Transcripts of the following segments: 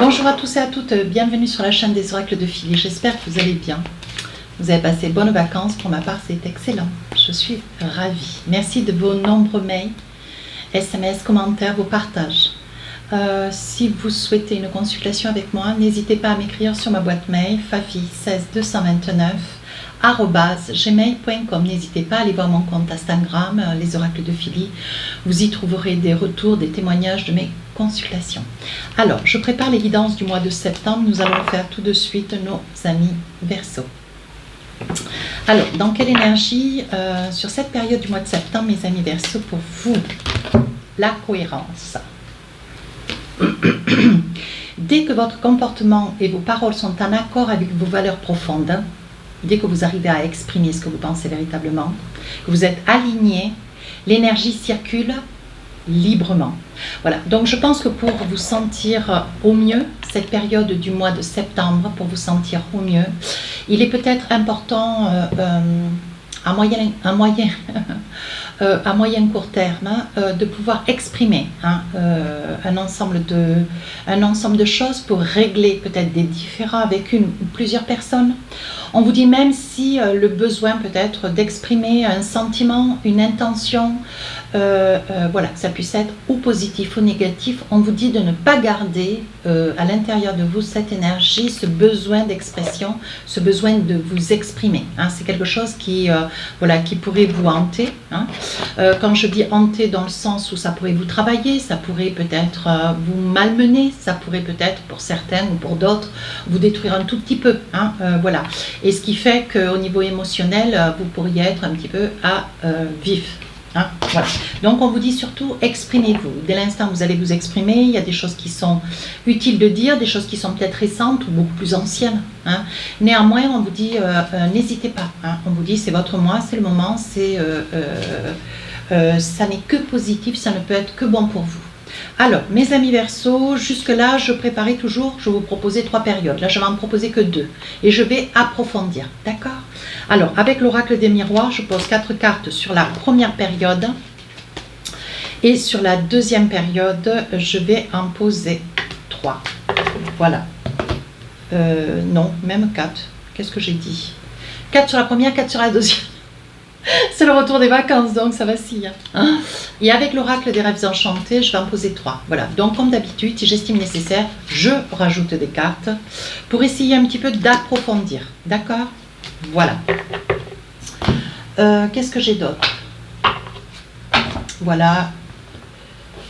Bonjour à tous et à toutes, bienvenue sur la chaîne des oracles de Philly. J'espère que vous allez bien. Vous avez passé de bonnes vacances, pour ma part c'est excellent. Je suis ravie. Merci de vos nombreux mails, SMS, commentaires, vos partages. Si vous souhaitez une consultation avec moi, n'hésitez pas à m'écrire sur ma boîte mail fafi16229@gmail.com. N'hésitez pas à aller voir mon compte Instagram, les oracles de Philly. Vous y trouverez des retours, des témoignages de mes consultations. Alors, je prépare les guidances du mois de septembre. Nous allons faire tout de suite nos amis Verseau. Alors, dans quelle énergie, sur cette période du mois de septembre, mes amis Verseau, pour vous, la cohérence. Dès que votre comportement et vos paroles sont en accord avec vos valeurs profondes, dès que vous arrivez à exprimer ce que vous pensez véritablement, que vous êtes aligné, l'énergie circule librement. Voilà, donc je pense que pour vous sentir au mieux, cette période du mois de septembre, pour vous sentir au mieux, il est peut-être important à moyen court terme de pouvoir exprimer un ensemble de choses pour régler peut-être des différends avec une ou plusieurs personnes. On vous dit même si le besoin peut être d'exprimer un sentiment, une intention, voilà, que ça puisse être ou positif ou négatif, on vous dit de ne pas garder à l'intérieur de vous cette énergie, ce besoin d'expression, ce besoin de vous exprimer. C'est quelque chose qui, voilà, qui pourrait vous hanter. Quand je dis hanter dans le sens où ça pourrait vous travailler, ça pourrait peut-être vous malmener, ça pourrait peut-être pour certains ou pour d'autres vous détruire un tout petit peu. Voilà. Et ce qui fait qu'au niveau émotionnel, vous pourriez être un petit peu à vif. Voilà. Donc on vous dit surtout exprimez-vous. Dès l'instant où vous allez vous exprimer, il y a des choses qui sont utiles de dire, des choses qui sont peut-être récentes ou beaucoup plus anciennes. Néanmoins, on vous dit n'hésitez pas. On vous dit c'est votre mois, c'est le moment, ça n'est que positif, ça ne peut être que bon pour vous. Alors, mes amis Verseau, jusque-là, je préparais toujours, je vous proposais 3 périodes. Là, je vais en proposer que 2. Et je vais approfondir, d'accord? Alors, avec l'oracle des miroirs, je pose 4 cartes sur la première période. Et sur la deuxième période, je vais en poser 3. Voilà. Non, même 4. Qu'est-ce que j'ai dit? 4 sur la première, 4 sur la deuxième. C'est le retour des vacances, donc ça vacille. Et avec l'oracle des rêves enchantés, je vais en poser 3. Voilà, donc comme d'habitude, si j'estime nécessaire, je rajoute des cartes pour essayer un petit peu d'approfondir. D'accord? Voilà. Qu'est-ce que j'ai d'autre? Voilà.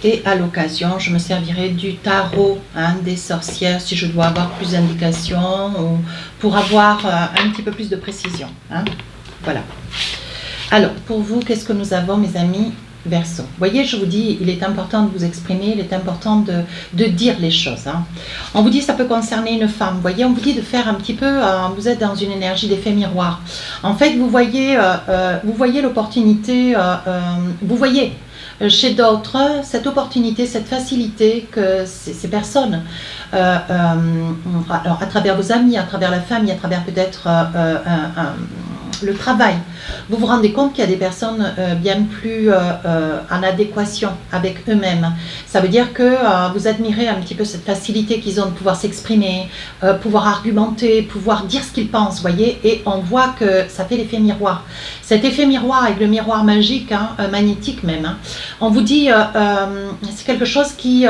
Et à l'occasion, je me servirai du tarot des sorcières si je dois avoir plus d'indications ou pour avoir un petit peu plus de précision. Voilà. Alors, pour vous, qu'est-ce que nous avons, mes amis Verseau? Vous voyez, je vous dis, il est important de vous exprimer, il est important de dire les choses. On vous dit, ça peut concerner une femme. Vous voyez, on vous dit de faire un petit peu, vous êtes dans une énergie d'effet miroir. En fait, vous voyez l'opportunité, vous voyez chez d'autres cette opportunité, cette facilité que ces personnes, alors à travers vos amis, à travers la famille, à travers peut-être le travail, vous vous rendez compte qu'il y a des personnes bien plus en adéquation avec eux-mêmes. Ça veut dire que vous admirez un petit peu cette facilité qu'ils ont de pouvoir s'exprimer, pouvoir argumenter, pouvoir dire ce qu'ils pensent, voyez, et on voit que ça fait l'effet miroir. Cet effet miroir avec le miroir magique, magnétique même, on vous dit, c'est quelque chose qui,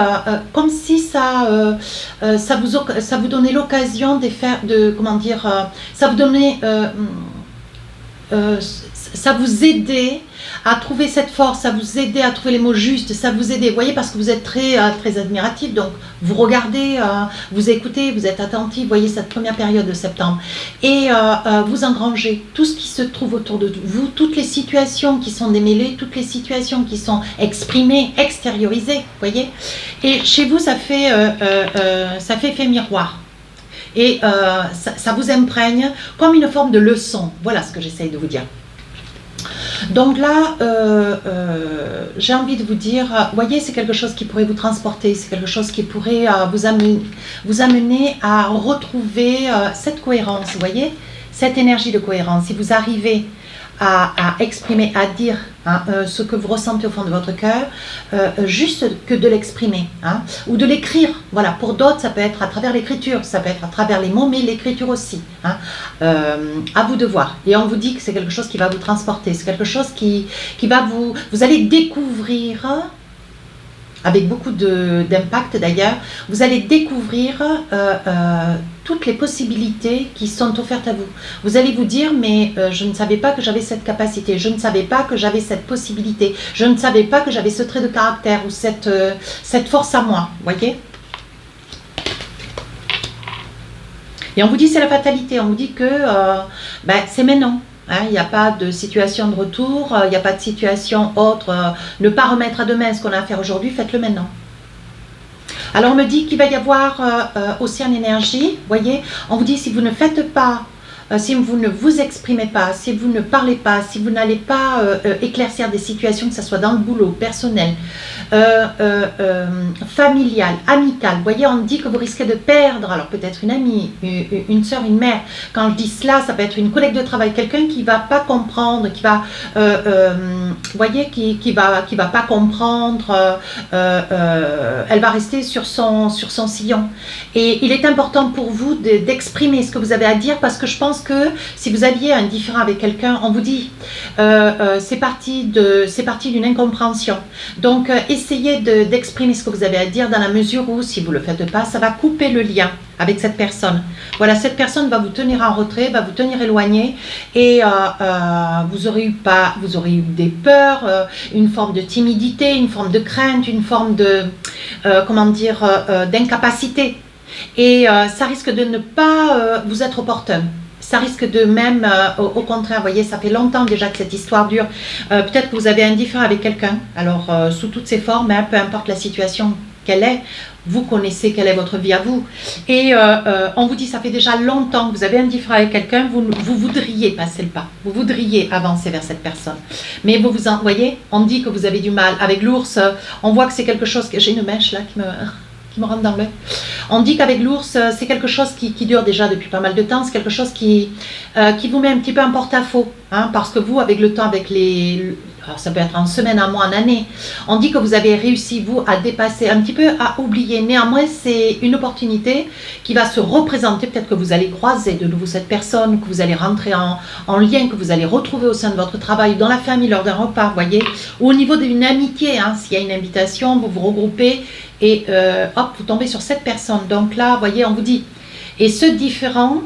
comme si ça vous donnait l'occasion de faire, comment dire, ça vous donnait... ça vous aidait à trouver cette force, ça vous aidait à trouver les mots justes, ça vous aidait, vous voyez, parce que vous êtes très admiratif, donc vous regardez, vous écoutez, vous êtes attentif, vous voyez cette première période de septembre, et vous engrangez tout ce qui se trouve autour de vous, toutes les situations qui sont démêlées, toutes les situations qui sont exprimées, extériorisées, vous voyez, et chez vous ça fait effet miroir. Et ça vous imprègne comme une forme de leçon. Voilà ce que j'essaye de vous dire. Donc là, j'ai envie de vous dire, voyez, c'est quelque chose qui pourrait vous transporter, c'est quelque chose qui pourrait vous amener à retrouver cette cohérence, vous voyez, cette énergie de cohérence. Si vous arrivez à exprimer, à dire hein, ce que vous ressentez au fond de votre cœur, juste que de l'exprimer, hein, ou de l'écrire. Voilà, pour d'autres, ça peut être à travers l'écriture, ça peut être à travers les mots, mais l'écriture aussi. Hein, à vous de voir. Et on vous dit que c'est quelque chose qui va vous transporter, c'est quelque chose qui va vous allez découvrir, avec beaucoup d'impact d'ailleurs, vous allez découvrir toutes les possibilités qui sont offertes à vous. Vous allez vous dire, mais je ne savais pas que j'avais cette capacité, je ne savais pas que j'avais cette possibilité, je ne savais pas que j'avais ce trait de caractère ou cette force à moi, voyez. Et on vous dit c'est la fatalité, on vous dit que c'est maintenant. Hein, il n'y a pas de situation de retour, il n'y a pas de situation autre. Ne pas remettre à demain ce qu'on a à faire aujourd'hui, faites-le maintenant. Alors on me dit qu'il va y avoir aussi en énergie, voyez, on vous dit si vous ne faites pas, si vous ne vous exprimez pas, si vous ne parlez pas, si vous n'allez pas éclaircir des situations, que ce soit dans le boulot, personnel, familial, amical, vous voyez, on dit que vous risquez de perdre, alors peut-être une amie, une soeur, une mère. Quand je dis cela, ça peut être une collègue de travail, quelqu'un qui ne va pas comprendre, qui va, vous voyez, qui va pas comprendre, elle va rester sur son sillon. Et il est important pour vous d'exprimer ce que vous avez à dire, parce que je pense que si vous aviez un différend avec quelqu'un, on vous dit c'est parti d'une incompréhension. Donc essayez d'exprimer ce que vous avez à dire, dans la mesure où si vous ne le faites pas, ça va couper le lien avec cette personne. Voilà, cette personne va vous tenir en retrait, va vous tenir éloigné, et vous aurez eu des peurs, une forme de timidité, une forme de crainte, une forme de d'incapacité. Et ça risque de ne pas vous être opportun. Ça risque de même, au contraire, vous voyez, ça fait longtemps déjà que cette histoire dure. Peut-être que vous avez un différend avec quelqu'un, alors sous toutes ses formes, hein, peu importe la situation qu'elle est, vous connaissez quelle est votre vie à vous. Et on vous dit, ça fait déjà longtemps que vous avez un différend avec quelqu'un, vous voudriez passer le pas, vous voudriez avancer vers cette personne. Mais vous voyez, on dit que vous avez du mal. Avec l'ours, on voit que c'est quelque chose, j'ai une mèche là qui me rentre dans l'œil. On dit qu'avec l'ours, c'est quelque chose qui dure déjà depuis pas mal de temps, c'est quelque chose qui vous met un petit peu en porte-à-faux, hein, parce que vous, avec le temps, alors ça peut être en semaine, en mois, en année, on dit que vous avez réussi, vous, à dépasser, un petit peu à oublier. Néanmoins, c'est une opportunité qui va se représenter, peut-être que vous allez croiser de nouveau cette personne, que vous allez rentrer en lien, que vous allez retrouver au sein de votre travail, dans la famille, lors d'un repas, vous voyez, ou au niveau d'une amitié, hein, s'il y a une invitation, vous vous regroupez, et hop, vous tombez sur cette personne. Donc là, vous voyez, on vous dit, et ce différent,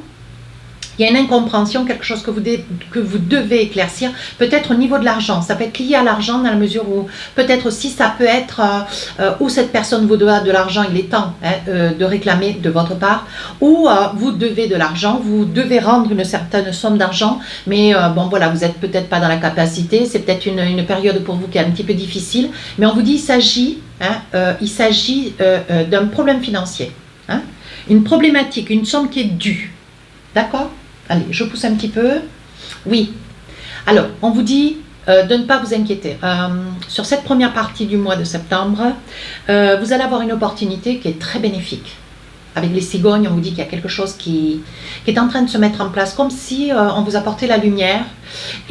il y a une incompréhension, quelque chose que vous devez éclaircir, peut-être au niveau de l'argent. Ça peut être lié à l'argent dans la mesure où, peut-être aussi, ça peut être où cette personne vous doit de l'argent, il est temps de réclamer de votre part, ou vous devez de l'argent, vous devez rendre une certaine somme d'argent, mais bon voilà, vous n'êtes peut-être pas dans la capacité, c'est peut-être une période pour vous qui est un petit peu difficile, mais on vous dit, il s'agit d'un problème financier, hein, une problématique, une somme qui est due. D'accord ? Allez, je pousse un petit peu. Oui. Alors, on vous dit de ne pas vous inquiéter. Sur cette première partie du mois de septembre, vous allez avoir une opportunité qui est très bénéfique. Avec les cigognes, on vous dit qu'il y a quelque chose qui est en train de se mettre en place, comme si on vous apportait la lumière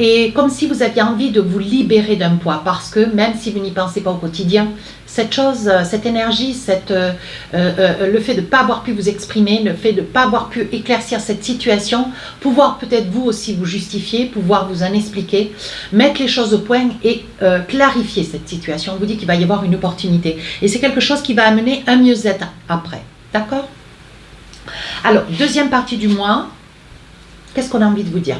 et comme si vous aviez envie de vous libérer d'un poids, parce que même si vous n'y pensez pas au quotidien, cette énergie, le fait de ne pas avoir pu vous exprimer, le fait de ne pas avoir pu éclaircir cette situation, pouvoir peut-être vous aussi vous justifier, pouvoir vous en expliquer, mettre les choses au point et clarifier cette situation. On vous dit qu'il va y avoir une opportunité. Et c'est quelque chose qui va amener un mieux-être après. D'accord ? Alors, deuxième partie du mois, qu'est-ce qu'on a envie de vous dire ?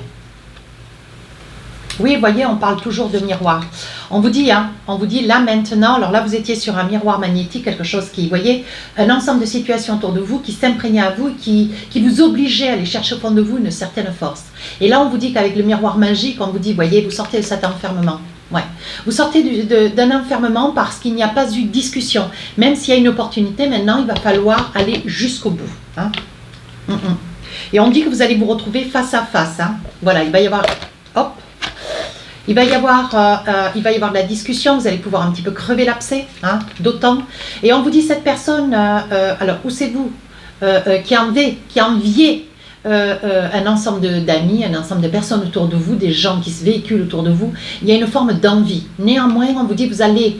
Oui, vous voyez, on parle toujours de miroir. On vous dit là maintenant, alors là vous étiez sur un miroir magnétique, quelque chose qui, vous voyez, un ensemble de situations autour de vous qui s'imprégnaient à vous, qui vous obligeait à aller chercher au fond de vous une certaine force. Et là on vous dit qu'avec le miroir magique, on vous dit, voyez, vous sortez de cet enfermement. Ouais. Vous sortez d'un enfermement parce qu'il n'y a pas eu de discussion. Même s'il y a une opportunité, maintenant il va falloir aller jusqu'au bout. Hein. Et on dit que vous allez vous retrouver face à face. Hein. Voilà, il va y avoir... Hop. Il va y avoir de la discussion, vous allez pouvoir un petit peu crever l'abcès, hein, d'autant. Et on vous dit, cette personne, alors où c'est vous qui enviez un ensemble d'amis, un ensemble de personnes autour de vous, des gens qui se véhiculent autour de vous, il y a une forme d'envie. Néanmoins, on vous dit, vous allez,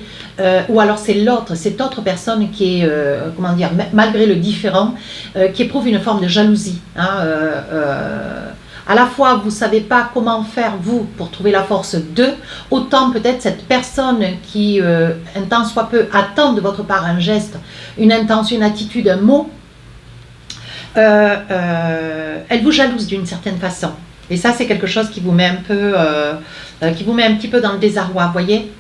ou alors c'est cette autre personne qui est, comment dire, malgré le différent, qui éprouve une forme de jalousie. Hein, à la fois, vous ne savez pas comment faire, vous, pour trouver la force d'eux, autant peut-être cette personne qui, un tant soit peu, attend de votre part un geste, une intention, une attitude, un mot, elle vous jalouse d'une certaine façon. Et ça, c'est quelque chose qui vous met un peu, qui vous met un petit peu dans le désarroi, vous voyez.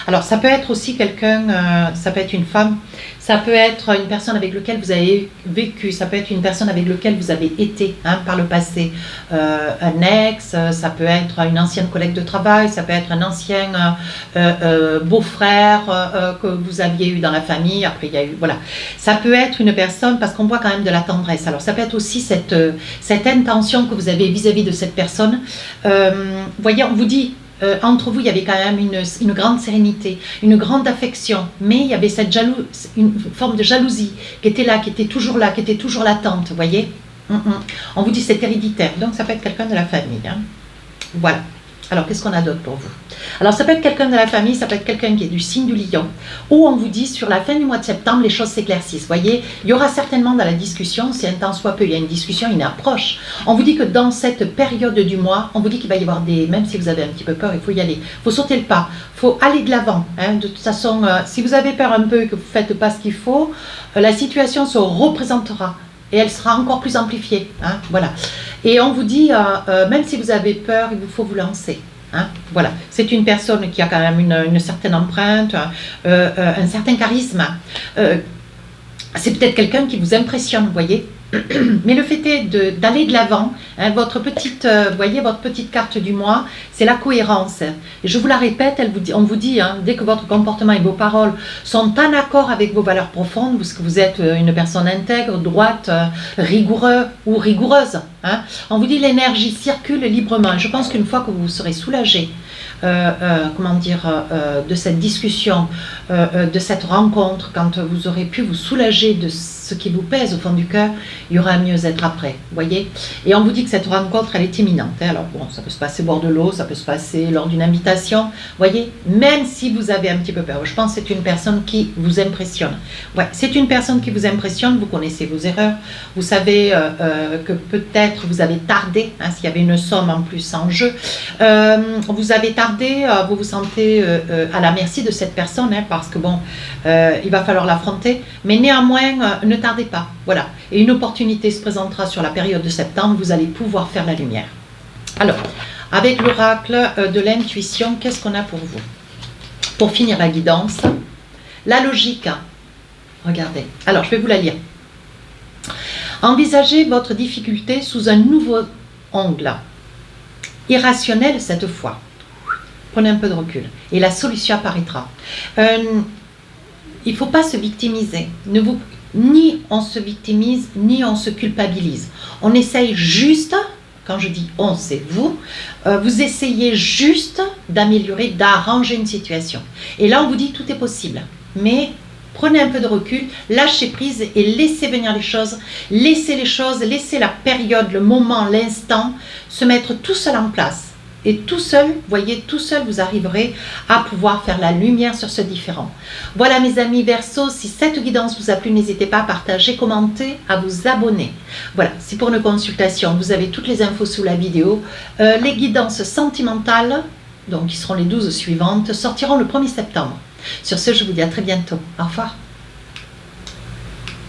Alors, ça peut être aussi quelqu'un, ça peut être une femme, ça peut être une personne avec laquelle vous avez vécu, ça peut être une personne avec laquelle vous avez été par le passé, un ex, ça peut être une ancienne collègue de travail, ça peut être un ancien beau-frère que vous aviez eu dans la famille, après il y a eu, voilà. Ça peut être une personne, parce qu'on voit quand même de la tendresse, alors ça peut être aussi cette intention que vous avez vis-à-vis de cette personne. Vous voyez, on vous dit, entre vous, il y avait quand même une grande sérénité, une grande affection, mais il y avait une forme de jalousie qui était là, qui était toujours latente, vous voyez. On vous dit c'est héréditaire, donc ça peut être quelqu'un de la famille. Hein. Voilà. Alors, qu'est-ce qu'on a d'autre pour vous? Alors, ça peut être quelqu'un de la famille, ça peut être quelqu'un qui est du signe du lion, où on vous dit, sur la fin du mois de septembre, les choses s'éclaircissent. Vous voyez, il y aura certainement dans la discussion, si un temps soit peu, il y a une discussion, une approche. On vous dit que dans cette période du mois, on vous dit qu'il va y avoir même si vous avez un petit peu peur, il faut y aller. Il faut sauter le pas, il faut aller de l'avant. Hein. De toute façon, si vous avez peur un peu et que vous ne faites pas ce qu'il faut, la situation se représentera. Et elle sera encore plus amplifiée. Hein, voilà. Et on vous dit, même si vous avez peur, il vous faut vous lancer. Hein, voilà. C'est une personne qui a quand même une certaine empreinte, un certain charisme. C'est peut-être quelqu'un qui vous impressionne, vous voyez. Mais le fait est d'aller de l'avant. Hein, votre petite carte du mois, c'est la cohérence. Et je vous la répète, on vous dit, hein, dès que votre comportement et vos paroles sont en accord avec vos valeurs profondes, parce que vous êtes une personne intègre, droite, rigoureuse ou rigoureuse, hein, on vous dit l'énergie circule librement. Je pense qu'une fois que vous serez soulagé, de cette discussion, de cette rencontre, quand vous aurez pu vous soulager de ce qui vous pèse au fond du cœur, il y aura un mieux-être après, vous voyez. Et on vous dit que cette rencontre, elle est imminente. Hein. Alors bon, ça peut se passer au bord de l'eau, ça peut se passer lors d'une invitation, vous voyez, même si vous avez un petit peu peur. Je pense que c'est une personne qui vous impressionne. Ouais, c'est une personne qui vous impressionne, vous connaissez vos erreurs, vous savez que peut-être vous avez tardé, hein, s'il y avait une somme en plus en jeu, vous avez tardé, vous vous sentez à la merci de cette personne, hein, parce que bon, il va falloir l'affronter, mais néanmoins, ne tardez pas, voilà. Et une opportunité se présentera sur la période de septembre, vous allez pouvoir faire la lumière. Alors, avec l'oracle de l'intuition, qu'est-ce qu'on a pour vous? Pour finir la guidance, la logique, regardez, alors je vais vous la lire. Envisagez votre difficulté sous un nouveau angle, irrationnel cette fois. Prenez un peu de recul et la solution apparaîtra. Il ne faut pas se victimiser. Ni on se victimise, ni on se culpabilise. On essaye juste, quand je dis on, c'est vous, vous essayez juste d'améliorer, d'arranger une situation. Et là, on vous dit tout est possible. Mais prenez un peu de recul, lâchez prise et laissez venir les choses. Laissez la période, le moment, l'instant se mettre tout seul en place. Et tout seul, vous voyez, tout seul, vous arriverez à pouvoir faire la lumière sur ce différent. Voilà mes amis Verseau, si cette guidance vous a plu, n'hésitez pas à partager, commenter, à vous abonner. Voilà, si pour une consultation, vous avez toutes les infos sous la vidéo. Les guidances sentimentales, donc qui seront les 12 suivantes, sortiront le 1er septembre. Sur ce, je vous dis à très bientôt. Au revoir.